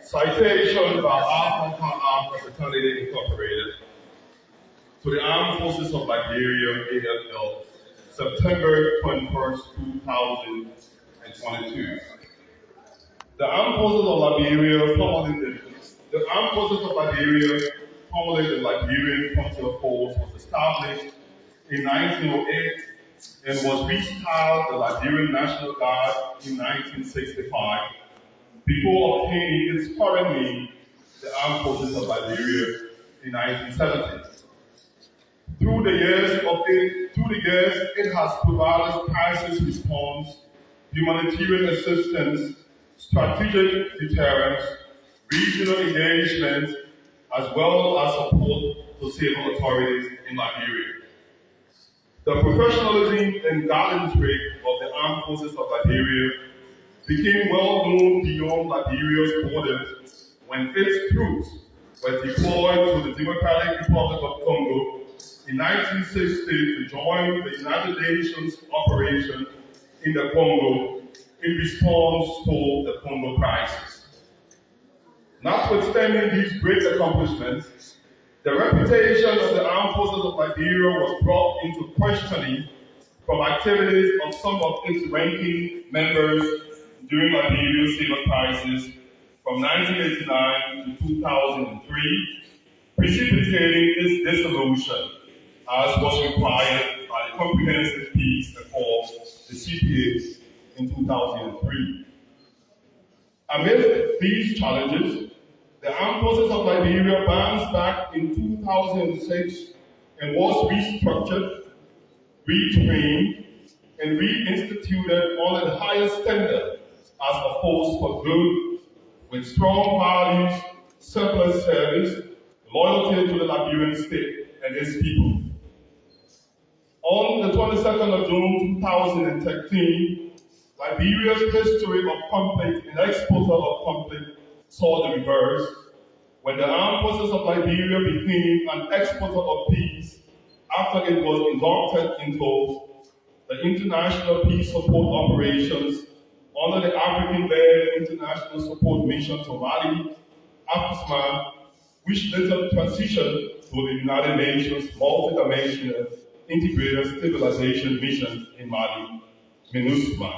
Citation by Alpha Fraternity Incorporated to the Armed Forces of Liberia, AFL, September 21st, 2022. The Armed Forces of Liberia, formerly the Liberian Frontier Force, was established in 1908 and was restyled the Liberian National Guard in 1965 before obtaining its current name, the Armed Forces of Liberia, in 1970. Through the years, it has provided crisis response, humanitarian assistance, strategic deterrence, regional engagement, as well as support to civil authorities in Liberia. The professionalism and gallantry of the Armed Forces of Liberia became well known beyond Liberia's borders when its troops were deployed to the Democratic Republic of Congo in 1960 to join the United Nations operation in the Congo in response to the Congo crisis. Notwithstanding these great accomplishments, the reputation of the Armed Forces of Liberia was brought into questioning from activities of some of its ranking members during Liberia's civil crisis from 1989 to 2003, precipitating its dissolution, as was required by the Comprehensive Peace Accord, the CPA, in 2003. Amidst these challenges, the Armed Forces of Liberia bounced back in 2006 and was restructured, retrained, and reinstituted under the highest standard as a force for good, with strong values, selfless service, loyalty to the Liberian state and its people. On the 22nd of June 2013, Liberia's history of conflict and exposure of conflict saw the reverse, when the Armed Forces of Liberia became an exporter of peace after it was inducted into the International Peace Support Operations under the African-led International Support Mission to Mali, AFRISMA, which later transitioned to the United Nations Multidimensional Integrated Stabilization Mission in Mali, MINUSMA,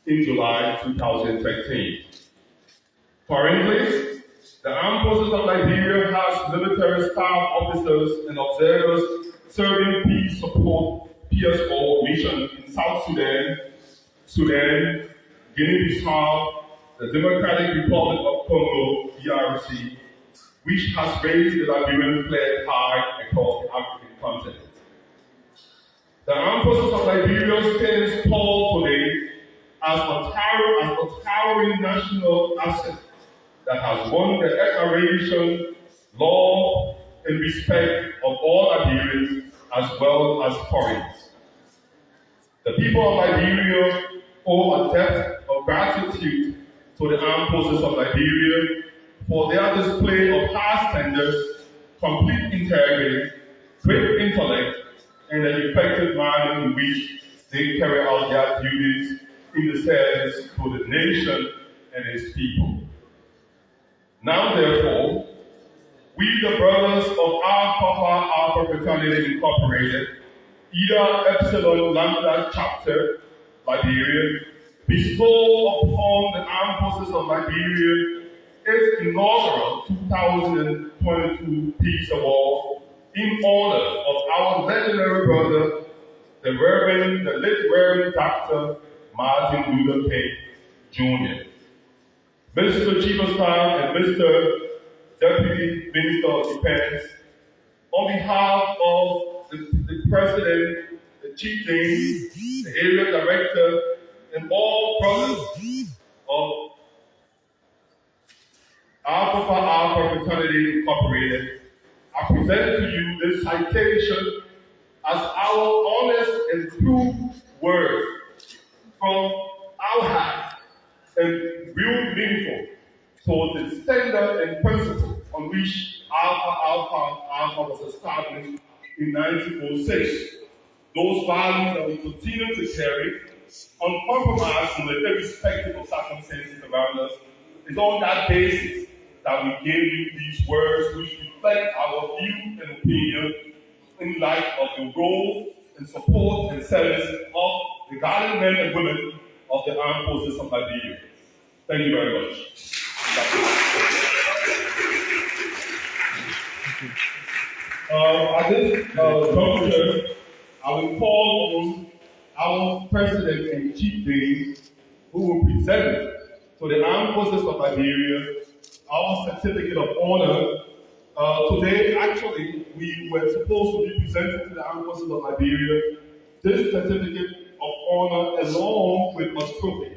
in July 2013. Currently, the Armed Forces of Liberia has military staff officers and observers serving peace support PSO mission in South Sudan, Guinea-Bissau, the Democratic Republic of Congo, DRC, which has raised the Liberian flag high across the African continent. The Armed Forces of Liberia stands tall today as a towering national asset that has won the admiration, love, and respect of all Liberians as well as foreigners. The people of Liberia owe a debt of gratitude to the Armed Forces of Liberia for their display of high standards, complete integrity, great intellect, and an effective manner in which they carry out their duties in the service to the nation and its people. Now, therefore, we, the brothers of Alpha Fraternity Incorporated, Ida Epsilon Lambda Chapter, Liberia, bestow upon the Armed Forces of Liberia its inaugural 2022 Peace Award in honor of our legendary brother, the late Reverend Dr. Martin Luther King, Jr. Mr. Chief of Staff and Mr. Deputy Minister of Defense, on behalf of the President, the Chief James, the Area Director, and all brothers of Alpha Fraternity Incorporated, I present to you this citation as our honest and true word from our heart, and real meaningful to the standard and principle on which Alpha was established in 1906. Those values that we continue to carry, uncompromisingly, irrespective of circumstances around us, is on that basis that we give you these words which reflect our view and opinion in light of the role and support and service of the guardian men and women of the Armed Forces of Liberia. Thank you very much. At this juncture, I will call on our President and Chief Dean, who will present to the Armed Forces of Liberia our certificate of honor. Today, actually, we were supposed to be presenting to the Armed Forces of Liberia this certificate of honor along with a trophy,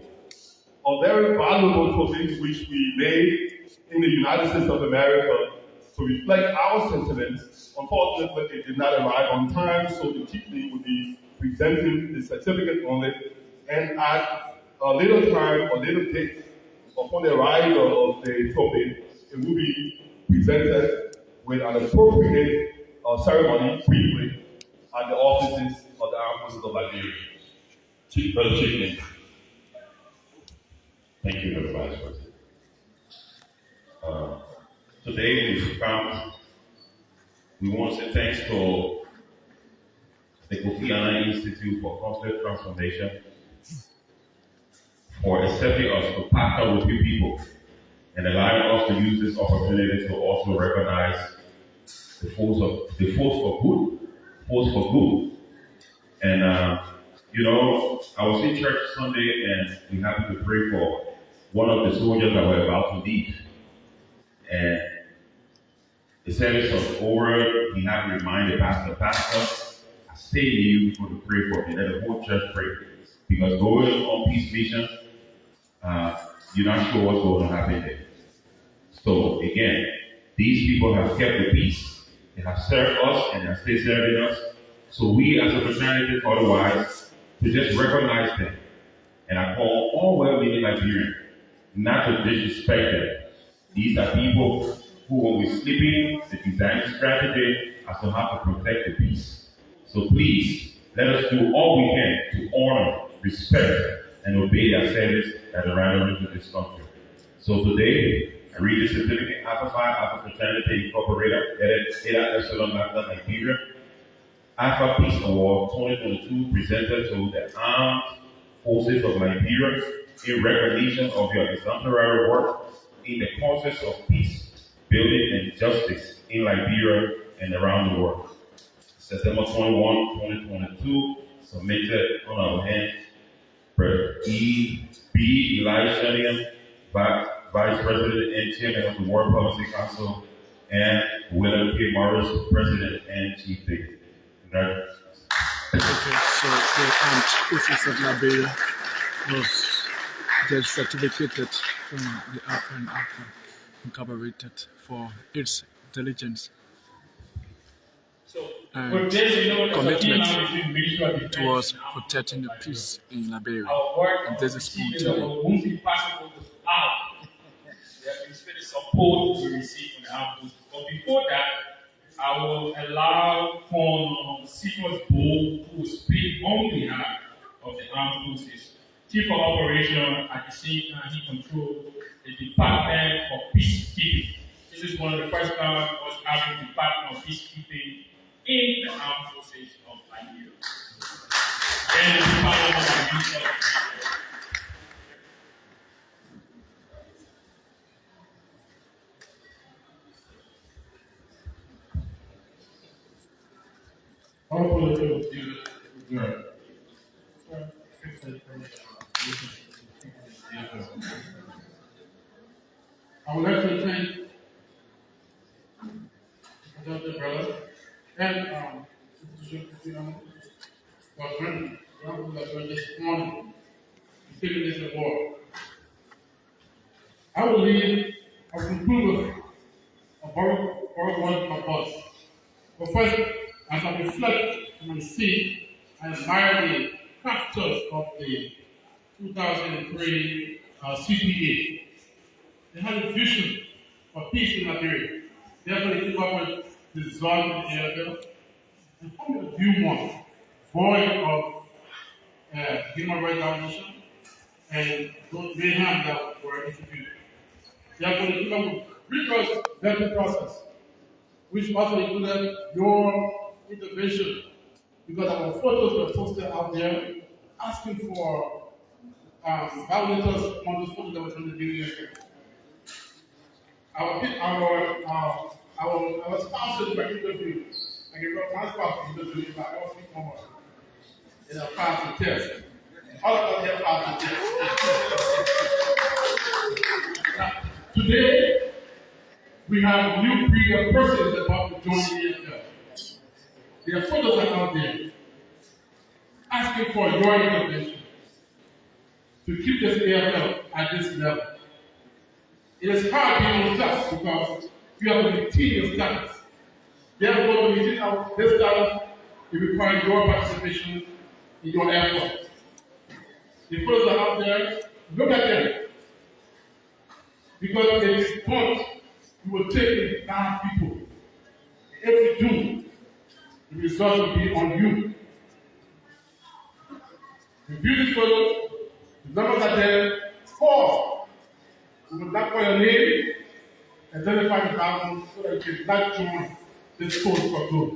a very valuable trophy which we made in the United States of America to reflect our sentiments. Unfortunately, it did not arrive on time, so the Chief Dean will be presenting the certificate on it, and at a later time, a later date, upon the arrival of the trophy, it will be presented with an appropriate ceremony briefly at the offices of the Armed Forces of Liberia. Brother Chief Dean. Thank you, Mr. Vice President. Today we come, we want to say thanks to the Kofi Annan Institute for Conflict Transformation for accepting us to partner with you people and allowing us to use this opportunity to also recognize the force for good. And I was in church Sunday and we happened to pray for one of the soldiers that were about to leave. And the service was over. He had to remind the pastor, I say to you before to pray for me. Let the whole church pray. Because going on peace mission, you're not sure what's going to happen there. So again, these people have kept the peace. They have served us and they have still serving us. So we as a fraternity otherwise to just recognize them. And I call all well-meaning Liberians not to disrespect them. These are people who, when we're sleeping, they design a strategy as to how to protect the peace. So please, let us do all we can to honor, respect, and obey their service that are running into this country. So today, I read the certificate Alpha Phi Alpha Fraternity Incorporated, Eta Epsilon Lambda Liberia, Alpha Peace Award 2022 presented to the Armed Forces of Liberia in recognition of your exemplary work in the causes of peace, building, and justice in Liberia and around the world. September 21, 2022, submitted on our hand, E.B. Elisha, Vice President and Chairman of the World Policy Council, and William K. Morris, President and Chief Dean. Congratulations. Okay, so the Armed Forces of Liberia was just certificated from the AFL Incorporated for its diligence and commitment towards protecting the peace in Liberia. And this is continuing. Support we receive from the Armed Forces. But before that, I will allow for Senior Bull, who will speak on behalf of the Armed Forces. Chief of Operation, at the same time, he controls the Department for Peacekeeping. This is one of the first times us having the Department of Peacekeeping in the Armed Forces of Liberia. Then the Department of I would like to thank Dr. Brother and this morning receiving this award. I will conclude with a very wonderful thoughts. But first, as I reflect on my seat, I admire the crafters of the 2003 CPA. They had a vision for peace in Liberia. Therefore, they came up with the dissolving the AFL and formed a viewpoint void of human rights violation and those mayhem that were introduced. Therefore, they came up with rigorous vetting process, which also included your intervention, because our photos were posted out there asking for validators on the photos that were from the video. Our spouses were interviewed. I gave up my spouse was interviewed by all three homeowners in a passed the test. All of us have passed the test. Now, today, we have a new breed of persons about to join the AFL. Their photos are out there asking for your intervention to keep this AFL at this level. It is hard being on top because you have to maintain your status. Therefore, to maintain this status, it requires your participation in your effort. The photos are out there, look at them. Because in response, you will take it down people. If you do, the result will be on you. Review the photos, the numbers are there, pause. You will not call your name, identify the background so that you can not join this code for good.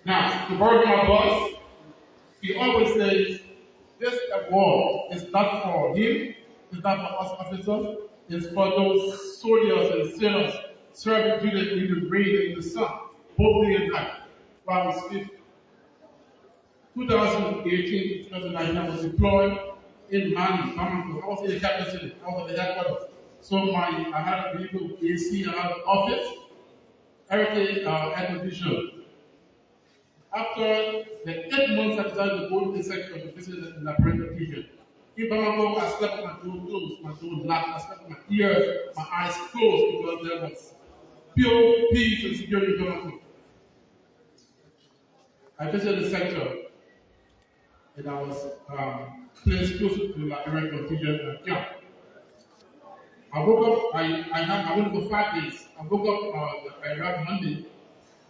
Now, to borrow my boss, he always says, this award is not for him, it's not for us officers, it's for those soldiers and sailors serving duty in the rain and the sun, both day and night, while we sleep. 2018, 2019, I was deployed in Mali, Bamako. I was in the capital city, I was at the headquarters. So I had a vehicle, AC, I had an office, everything air conditioned. After the 8 months I decided to go to the sector to visit the Liberia region. In Bamako, I slept with my door closed, my door locked, I slept with my ears, my eyes closed because there was pure peace and security in Bamako. I visited the sector and I was placed close to the Liberian contingent camp. I woke up, I went for 5 days. I woke up, I arrived Monday.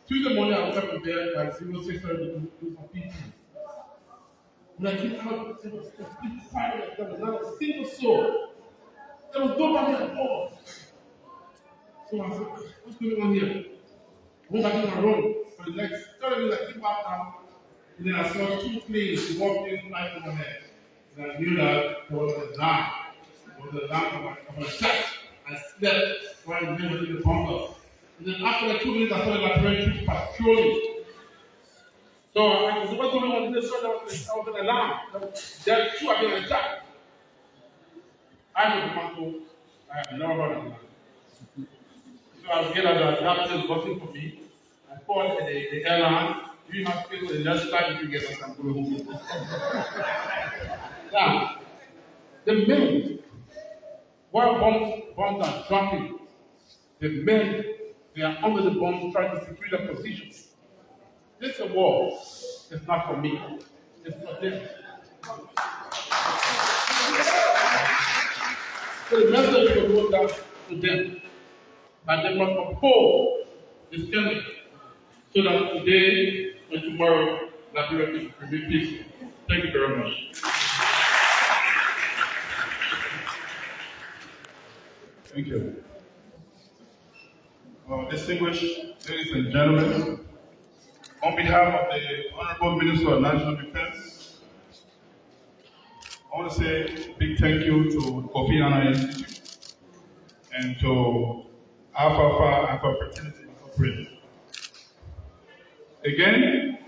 Tuesday morning, I woke up in bed by 06:30 to do some PT. When I came out, it was completely quiet. There was not a single soul. There was nobody at all. So I said, what's going on here? I went back to my room for the next 30 minutes. I came back out, and then I saw 2 planes walking right over my head. And I knew that there was an alarm. There was an alarm of an attack. I slept while in the middle of the bunker. And then after like 2 minutes, I started my parents patrolling. So I was what's going on in this? So there was an alarm. There are 2 again attacked. I was Marco. I have never heard of that. So I was getting that captain working for me. I called the airline. We must pay for the next flight to get us and go home. Now, the men, while bombs are dropping, the men, they are under the bombs trying to secure their positions. This award is not for me. It's for them. So the message will go down to them. But they must uphold this standard so that today and tomorrow Liberia will be peaceful. Thank you very much. Thank you. Distinguished ladies and gentlemen, on behalf of the Honorable Minister of National Defense, I want to say a big thank you to Kofi Annan Institute and to Alpha Fraternity Incorporated. Again,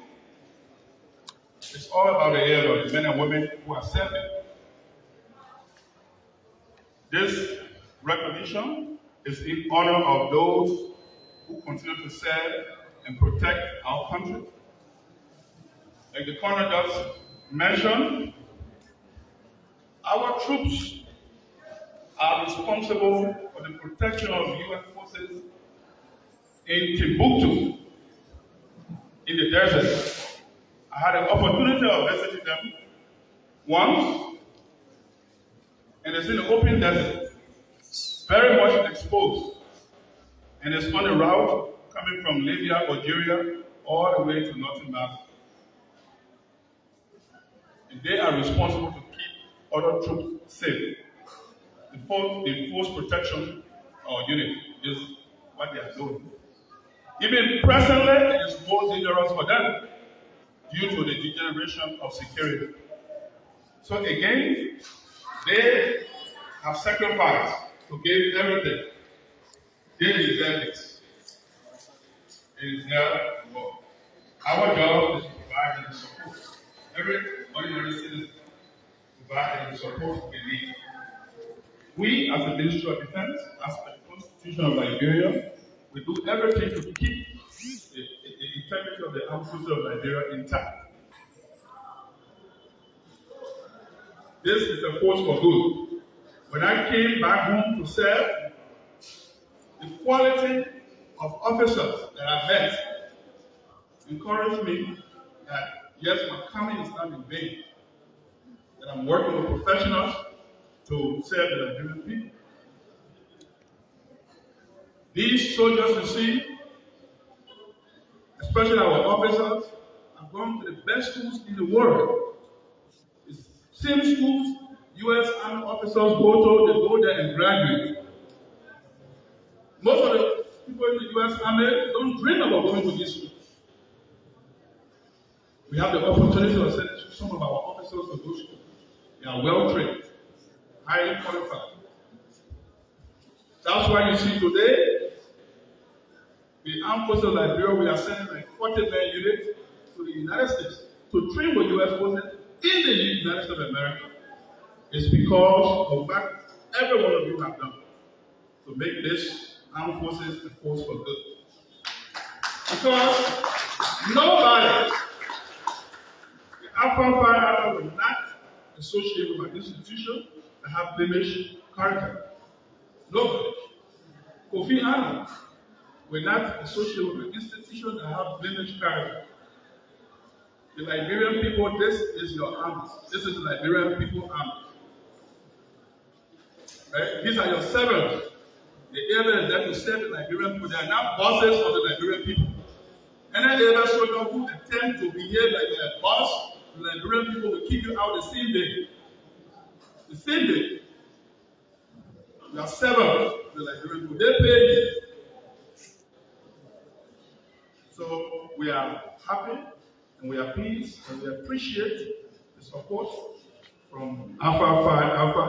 it's all about the area of the men and women who are serving. This recognition is in honor of those who continue to serve and protect our country. Like the Colonel just mentioned, our troops are responsible for the protection of UN forces in Timbuktu, in the desert. I had an opportunity of visiting them once, and it's in the open desert, very much exposed. And it's on a route coming from Libya, Algeria, all the way to Northern Mali. And they are responsible to keep other troops safe. The force protection or unit. This is what they are doing. Even presently, it is more dangerous for them due to the degeneration of security. So again, they have sacrificed to give everything. They deserve it. It is their work. Our job is to provide the support. Every ordinary citizen provide the support we need. We, as the Ministry of Defense, as the Constitution of Liberia, we do everything to keep the integrity of the armed forces of Liberia intact. This is a force for good. When I came back home to serve, the quality of officers that I met encouraged me that yes, my coming is not in vain. That I'm working with professionals to serve the Liberian people. These soldiers you see, especially our officers, have gone to the best schools in the world. It's same schools U.S. Army officers go to, they go there and graduate. Most of the people in the U.S. Army don't dream about going to these schools. We have the opportunity to send some of our officers to those schools. They are well trained, highly qualified. That's why you see today, the armed forces of Liberia, we are sending like 40-man units to the United States to train with U.S. forces in the United States of America. It's because of what every one of you have done to make this armed forces a force for good. Because nobody, the Alpha Fire will not associate with an institution that have blemished character. Nobody. Kofi Annan will not associate with an institution that have blemished character. The Liberian people, this is your army. This is the Liberian people army. Right? These are your servants. The elders that will serve the Liberian people, they are not bosses of the Liberian people. Any elder soldier who attempt to behave like a boss, the Liberian people will kick you out the same day. The same day. You are servants of the Liberian people. They pay you. So we are happy and we are pleased and we appreciate the support from Alpha Phi Alpha.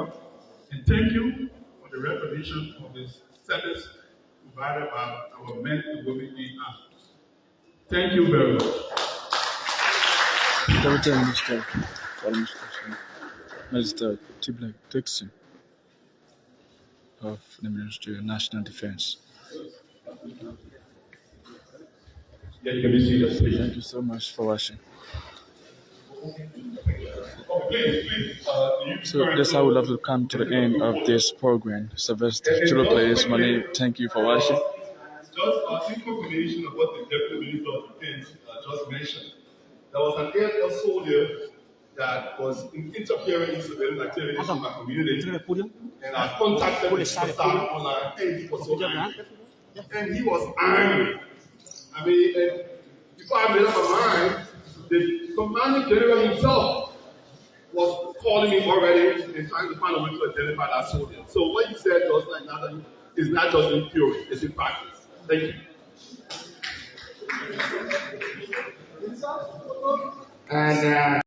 And thank you for the recognition of this service provided by our men and women in arms. Thank you very much. Mr. Tiblak Dixon of the Ministry of National Defense. Yeah, you can be seated, please. Thank you so much for watching. Oh, please. So that's how we love to come to the end of this program. Sylvester Chulopay is my name. Thank you for watching. Just in combination of what the Deputy Minister of Defense just mentioned, there was an AFL soldier that was interfering in civilian activities in my community, and I contacted the staff online, and he was so angry. And he was angry. I mean, before I made up my mind, the commanding general himself was calling me already and trying to find a way to identify that soldier. So what he said was like that is not just in theory, it's in practice. Thank you. And